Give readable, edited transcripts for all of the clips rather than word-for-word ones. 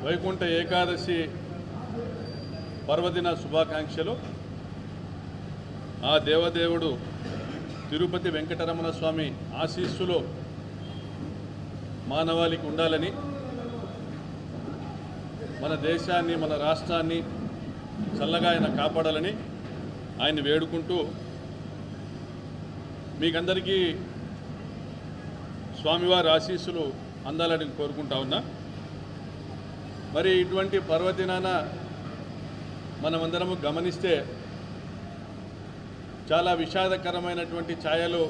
వైకుంఠ ఏకాదశి పర్వదిన శుభాకాంక్షలు. ఆ దేవదేవుడు తిరుపతి వెంకటరమణ స్వామి ఆశీస్సులు మానవాళికి ఉండాలని, మన దేశాన్ని మన రాష్ట్రాన్ని చల్లగా ఆయన కాపాడాలని ఆయన వేడుకుంటూ మీకందరికీ స్వామివారి ఆశీస్సులు అందాలని కోరుకుంటా ఉన్నా. మరి ఇటువంటి పర్వదినాన మనమందరము గమనిస్తే చాలా విషాదకరమైనటువంటి ఛాయలు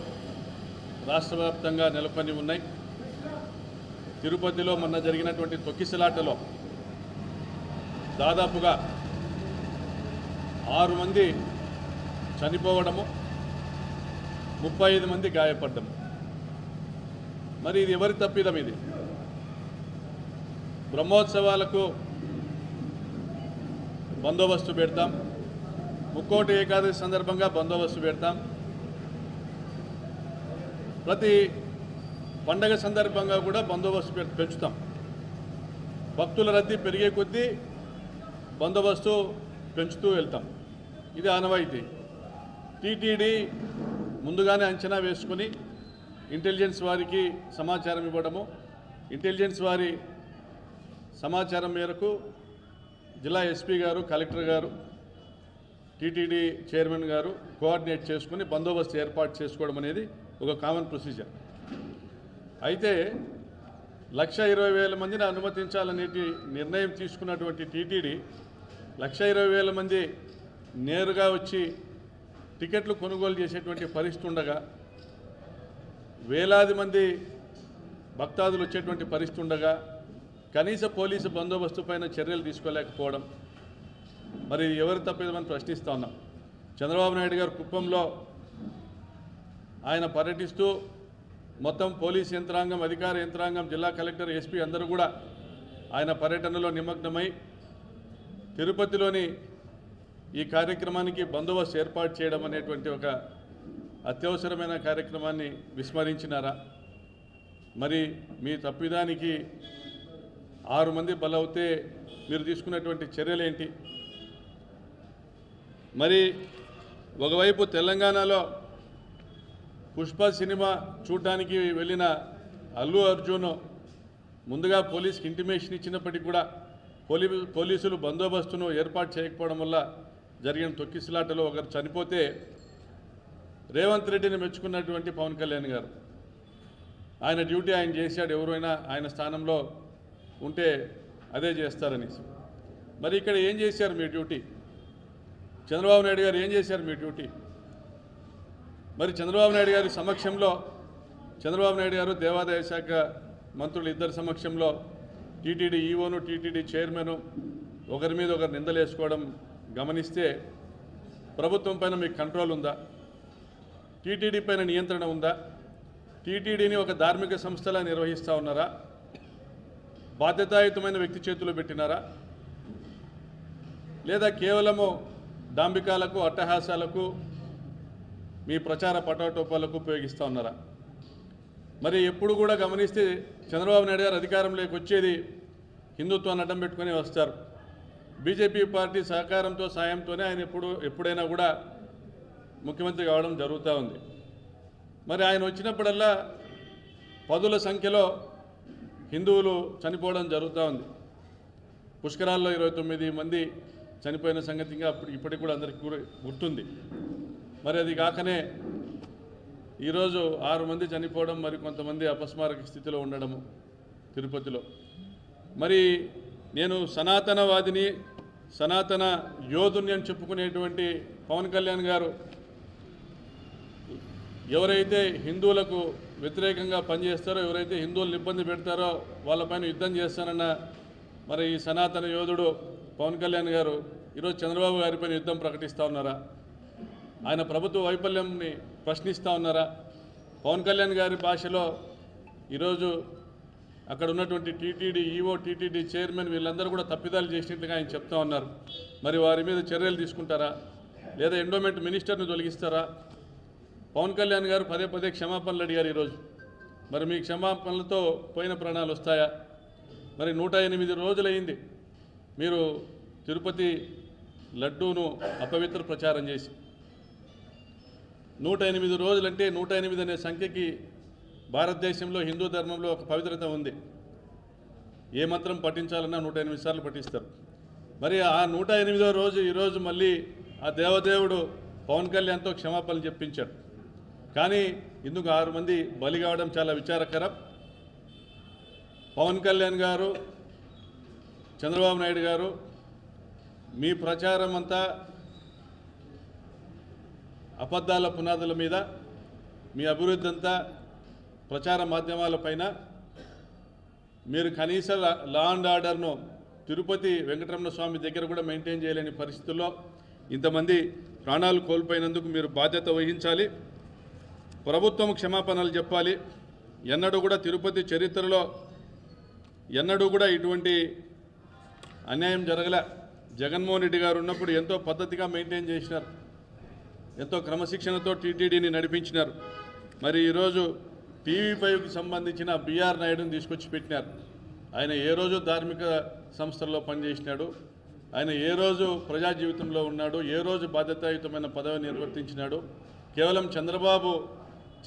రాష్ట్ర వ్యాప్తంగా నెలకొని ఉన్నాయి. తిరుపతిలో మొన్న జరిగినటువంటి తొక్కిసలాటలో దాదాపుగా 6 మంది చనిపోవడము, 35 మంది గాయపడ్డము. మరి ఇది ఎవరి తప్పిదం? ఇది బ్రహ్మోత్సవాలకు బందోబస్తు పెడతాం, ముక్కోటి ఏకాదశి సందర్భంగా బందోబస్తు పెడతాం, ప్రతి పండగ సందర్భంగా కూడా బందోబస్తు పెంచుతాం. భక్తుల రద్దీ పెరిగే కొద్దీ బందోబస్తు పెంచుతూ వెళ్తాం. ఇది ఆనవాయితీ. టీటీడీ ముందుగానే అంచనా వేసుకుని ఇంటెలిజెన్స్ వారికి సమాచారం ఇవ్వడము, ఇంటెలిజెన్స్ వారి సమాచారం మేరకు జిల్లా ఎస్పీ గారు, కలెక్టర్ గారు, టీటీడీ చైర్మన్ గారు కోఆర్డినేట్ చేసుకుని బందోబస్తు ఏర్పాటు చేసుకోవడం అనేది ఒక కామన్ ప్రొసీజర్. అయితే 1,20,000 మందిని అనుమతించాలనేటి నిర్ణయం తీసుకున్నటువంటి టీటీడీ 1,20,000 మంది నేరుగా వచ్చి టికెట్లు కొనుగోలు చేసేటువంటి పరిస్థితి ఉండగా, వేలాది మంది భక్తాదులు వచ్చేటువంటి పరిస్థితి ఉండగా కనీస పోలీసు బందోబస్తు పైన చర్యలు తీసుకోలేకపోవడం, మరి ఎవరు తప్పిదమని ప్రశ్నిస్తూ ఉన్నాం. చంద్రబాబు నాయుడు గారు కుప్పంలో ఆయన పర్యటిస్తూ మొత్తం పోలీస్ యంత్రాంగం, అధికార యంత్రాంగం, జిల్లా కలెక్టర్, ఎస్పీ అందరూ కూడా ఆయన పర్యటనలో నిమగ్నమై తిరుపతిలోని ఈ కార్యక్రమానికి బందోబస్తు ఏర్పాటు చేయడం అనేటువంటి ఒక అత్యవసరమైన కార్యక్రమాన్ని విస్మరించినారా? మరి మీ తప్పిదానికి 6 మంది బలవుతే మీరు తీసుకున్నటువంటి చర్యలేంటి? మరి ఒకవైపు తెలంగాణలో పుష్ప సినిమా చూడడానికి వెళ్ళిన అల్లు అర్జున్ ముందుగా పోలీస్కి ఇంటిమేషన్ ఇచ్చినప్పటికీ కూడా పోలీసులు బందోబస్తును ఏర్పాటు చేయకపోవడం వల్ల జరిగిన తొక్కిసలాటలో ఒకరు చనిపోతే రేవంత్ రెడ్డిని మెచ్చుకున్నటువంటి పవన్ కళ్యాణ్ గారు ఆయన డ్యూటీ ఆయన చేశాడు, ఎవరైనా ఆయన స్థానంలో ఉంటే అదే చేస్తారనేసి. మరి ఇక్కడ ఏం చేశారు మీ డ్యూటీ? చంద్రబాబు నాయుడు గారు ఏం చేశారు మీ డ్యూటీ? మరి చంద్రబాబు నాయుడు గారి సమక్షంలో, చంద్రబాబు నాయుడు గారు దేవాదాయ శాఖ మంత్రులు ఇద్దరి సమక్షంలో టీటీడీ ఈవోను, టీటీడీ చైర్మను ఒకరి మీద ఒకరు నిందలేసుకోవడం గమనిస్తే ప్రభుత్వం పైన మీకు కంట్రోల్ ఉందా? టీటీడీ పైన నియంత్రణ ఉందా? టీటీడీని ఒక ధార్మిక సంస్థలా నిర్వహిస్తూ ఉన్నారా? బాధ్యతాయుతమైన వ్యక్తి చేతుల్లో పెట్టినారా? లేదా కేవలము డాంబికాలకు, అట్టహాసాలకు, మీ ప్రచార పటాటోపాలకు ఉపయోగిస్తూ ఉన్నారా? మరి ఎప్పుడు కూడా గమనిస్తే చంద్రబాబు నాయుడు గారు అధికారంలోకి వచ్చేది హిందుత్వాన్ని అడ్డం పెట్టుకుని వస్తారు. బీజేపీ పార్టీ సహకారంతో, సాయంతోనే ఆయన ఎప్పుడైనా కూడా ముఖ్యమంత్రి కావడం జరుగుతూ ఉంది. మరి ఆయన వచ్చినప్పుడల్లా 10ల సంఖ్యలో హిందువులు చనిపోవడం జరుగుతూ ఉంది. పుష్కరాల్లో 29 మంది చనిపోయిన సంగతి ఇంకా ఇప్పటికి కూడా అందరికీ గుర్తుంది. మరి అది కాకనే ఈరోజు 6 మంది చనిపోవడం, మరి కొంతమంది అపస్మారక స్థితిలో ఉండడము తిరుపతిలో. మరి నేను సనాతనవాదిని, సనాతన యోధుని అని చెప్పుకునేటువంటి పవన్ కళ్యాణ్ గారు ఎవరైతే హిందువులకు వ్యతిరేకంగా పనిచేస్తారో, ఎవరైతే హిందువులను ఇబ్బంది పెడతారో వాళ్ళపైన యుద్ధం చేస్తానన్న మరి ఈ సనాతన యోధుడు పవన్ కళ్యాణ్ గారు ఈరోజు చంద్రబాబు గారిపైన యుద్ధం ప్రకటిస్తూ ఉన్నారా? ఆయన ప్రభుత్వ వైఫల్యంని ప్రశ్నిస్తూ ఉన్నారా? పవన్ కళ్యాణ్ గారి భాషలో ఈరోజు అక్కడ ఉన్నటువంటి టీటీడీ ఈవో, టీటీడీ చైర్మన్ వీళ్ళందరూ కూడా తప్పిదాలు చేసినట్లుగా ఆయన చెప్తా ఉన్నారు. మరి వారి మీద చర్యలు తీసుకుంటారా? లేదా ఎండోమెంట్ మినిస్టర్ని తొలగిస్తారా? పవన్ కళ్యాణ్ గారు పదే క్షమాపణలు అడిగారు ఈరోజు. మరి మీ క్షమాపణలతో పోయిన ప్రాణాలు వస్తాయా? మరి 108 రోజులైంది మీరు తిరుపతి లడ్డూను అపవిత్ర ప్రచారం చేసి. 108 రోజులంటే 108 అనే సంఖ్యకి భారతదేశంలో హిందూ ధర్మంలో ఒక పవిత్రత ఉంది. ఏ మంత్రం పఠించాలన్నా 108 సార్లు పఠిస్తారు. మరి ఆ 108వ రోజు ఈరోజు మళ్ళీ ఆ దేవదేవుడు పవన్ కళ్యాణ్తో క్షమాపణలు చెప్పించాడు. కానీ ఇందుకు 6 మంది బలి కావడం చాలా విచారకరం. పవన్ కళ్యాణ్ గారు, చంద్రబాబు నాయుడు గారు, మీ ప్రచారం అంతా అబద్ధాల పునాదుల మీద, మీ అభివృద్ధి అంతా ప్రచార మాధ్యమాలపైన. మీరు కనీస లా అండ్ ఆర్డర్ను తిరుపతి వెంకటరమణ స్వామి దగ్గర కూడా మెయింటైన్ చేయలేని పరిస్థితుల్లో ఇంతమంది ప్రాణాలు కోల్పోయినందుకు మీరు బాధ్యత వహించాలి. ప్రభుత్వం క్షమాపణలు చెప్పాలి. ఎన్నడూ కూడా తిరుపతి చరిత్రలో ఎన్నడూ కూడా ఇటువంటి అన్యాయం జరగలే. జగన్మోహన్ రెడ్డి గారు ఉన్నప్పుడు ఎంతో పద్ధతిగా మెయింటైన్ చేసినారు, ఎంతో క్రమశిక్షణతో టీటీడీని నడిపించినారు. మరి ఈరోజు టీవీ5కి సంబంధించిన బిఆర్ నాయుడుని తీసుకొచ్చి పెట్టినారు. ఆయన ఏ రోజు ధార్మిక సంస్థల్లో పనిచేసినాడు, ఆయన ఏ రోజు ప్రజా జీవితంలో ఉన్నాడు, ఏ రోజు బాధ్యతాయుతమైన పదవి నిర్వర్తించినాడు. కేవలం చంద్రబాబు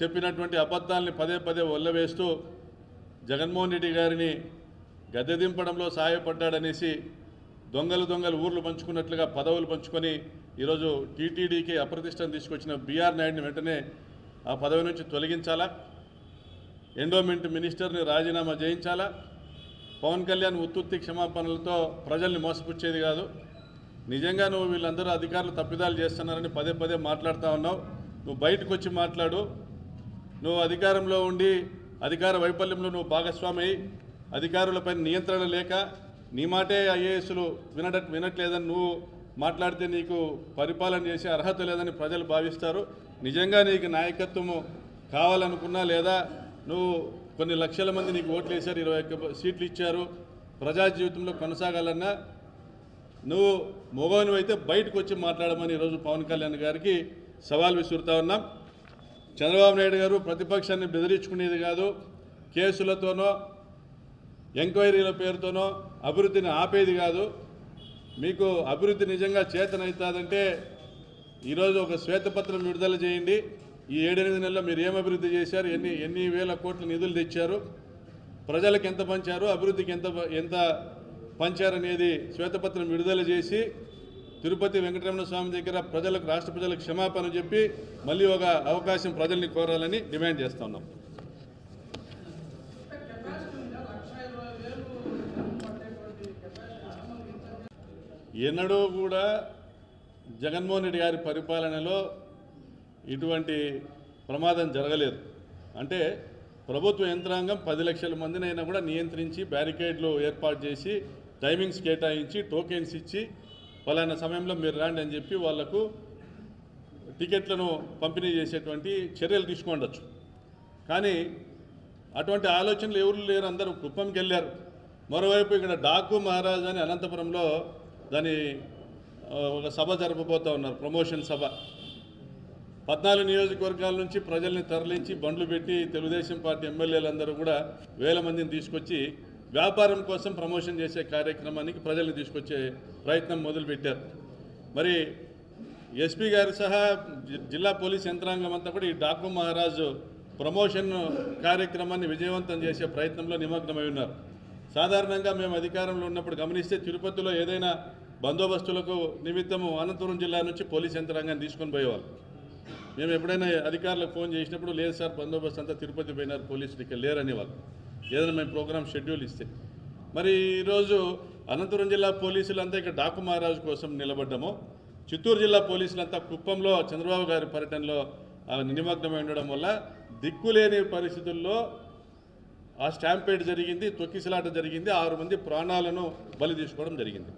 చెప్పినటువంటి అబద్ధాలని పదే పదే ఒల్లవేస్తూ జగన్మోహన్ రెడ్డి గారిని గద్దె దింపడంలో సహాయపడ్డాడనేసి దొంగలు ఊర్లు పంచుకున్నట్లుగా పదవులు పంచుకొని ఈరోజు టీటీడీకి అప్రతిష్టను తీసుకొచ్చిన బిఆర్ నాయుడిని వెంటనే ఆ పదవి నుంచి తొలగించాలా, ఎండోమెంట్ మినిస్టర్ని రాజీనామా చేయించాలా. పవన్ కళ్యాణ్ ఉత్తుత్తి క్షమాపణలతో ప్రజల్ని మోసపుచ్చేది కాదు. నిజంగా నువ్వు వీళ్ళందరూ అధికారులు తప్పిదాలు చేస్తున్నారని పదే పదే మాట్లాడుతూ ఉన్నావు. నువ్వు బయటకు వచ్చి మాట్లాడు. నువ్వు అధికారంలో ఉండి అధికార వైఫల్యంలో నువ్వు భాగస్వామి, అధికారులపై నియంత్రణ లేక నీ మాటే ఐఏఎస్లు వినట్లేదని నువ్వు మాట్లాడితే నీకు పరిపాలన చేసే అర్హత లేదని ప్రజలు భావిస్తారు. నిజంగా నీకు నాయకత్వము కావాలనుకున్నా, లేదా నువ్వు కొన్ని లక్షల మంది నీకు ఓట్లు వేశారు, 21 సీట్లు ఇచ్చారు, ప్రజా జీవితంలో కొనసాగాలన్నా నువ్వు మొగోనివి అయితే బయటకు వచ్చి మాట్లాడమని ఈరోజు పవన్ కళ్యాణ్ గారికి సవాల్ విసురుతా ఉన్నాం. చంద్రబాబు నాయుడు గారు ప్రతిపక్షాన్ని బెదిరించుకునేది కాదు, కేసులతోనో ఎంక్వైరీల పేరుతోనో అభివృద్ధిని ఆపేది కాదు. మీకు అభివృద్ధి నిజంగా చేతనవుతుందంటే ఈరోజు ఒక శ్వేతపత్రం విడుదల చేయండి. ఈ 7-8 నెలల్లో మీరు ఏం అభివృద్ధి చేశారు, ఎన్ని వేల కోట్ల నిధులు తెచ్చారు, ప్రజలకు ఎంత పంచారు, అభివృద్ధికి ఎంత పంచారనేది శ్వేతపత్రం విడుదల చేసి తిరుపతి వెంకటరమణ స్వామి దగ్గర ప్రజలకు, రాష్ట్ర ప్రజలకు క్షమాపణ చెప్పి మళ్ళీ ఒక అవకాశం ప్రజల్ని కోరాలని డిమాండ్ చేస్తా ఉన్నాం. ఎన్నడూ కూడా జగన్మోహన్ రెడ్డి గారి పరిపాలనలో ఇటువంటి ప్రమాదం జరగలేదు. అంటే ప్రభుత్వ యంత్రాంగం 10 లక్షల మందినైనా కూడా నియంత్రించి, బ్యారికేడ్లు ఏర్పాటు చేసి, టైమింగ్స్ కేటాయించి, టోకెన్స్ ఇచ్చి, పలానా సమయంలో మీరు రాండి అని చెప్పి వాళ్లకు టికెట్లను పంపిణీ చేసేటువంటి చర్యలు తీసుకుండొచ్చు. కానీ అటువంటి ఆలోచనలు ఎవరు లేరు, అందరూ కుప్పంకి వెళ్ళారు. మరోవైపు ఇక్కడ డాకు మహారాజ్ అని అనంతపురంలో దాని ఒక సభ జరపబోతూ ఉన్నారు, ప్రమోషన్ సభ. 14 నియోజకవర్గాల నుంచి ప్రజల్ని తరలించి బండ్లు పెట్టి తెలుగుదేశం పార్టీ ఎమ్మెల్యేలందరూ కూడా వేల మందిని తీసుకొచ్చి వ్యాపారం కోసం ప్రమోషన్ చేసే కార్యక్రమానికి ప్రజల్ని తీసుకొచ్చే ప్రయత్నం మొదలుపెట్టారు. మరి ఎస్పీ గారు సహా జిల్లా పోలీస్ యంత్రాంగం అంతా కూడా ఈ డాకు మహారాజు ప్రమోషన్ కార్యక్రమాన్ని విజయవంతం చేసే ప్రయత్నంలో నిమగ్నమై ఉన్నారు. సాధారణంగా మేము అధికారంలో ఉన్నప్పుడు గమనిస్తే తిరుపతిలో ఏదైనా బందోబస్తులకు నిమిత్తము అనంతపురం జిల్లా నుంచి పోలీస్ యంత్రాంగాన్ని తీసుకొని పోయేవాళ్ళు. మేము ఎప్పుడైనా అధికారులకు ఫోన్ చేసినప్పుడు లేదు సార్ బందోబస్తు అంతా తిరుపతి పోయినారు, పోలీసులు ఇక్కడ లేరని వాళ్ళు ఏదైనా మేము ప్రోగ్రామ్ షెడ్యూల్ ఇస్తే. మరి ఈరోజు అనంతపురం జిల్లా పోలీసులంతా ఇక్కడ డాకు మహారాజు కోసం నిలబడ్డము, చిత్తూరు జిల్లా పోలీసులంతా కుప్పంలో చంద్రబాబు గారి పర్యటనలో నిమగ్నమై ఉండడం వల్ల దిక్కులేని పరిస్థితుల్లో ఆ స్టాంపేడ్ జరిగింది, తొక్కిసలాట జరిగింది, 6 మంది ప్రాణాలను బలి తీసుకోవడం జరిగింది.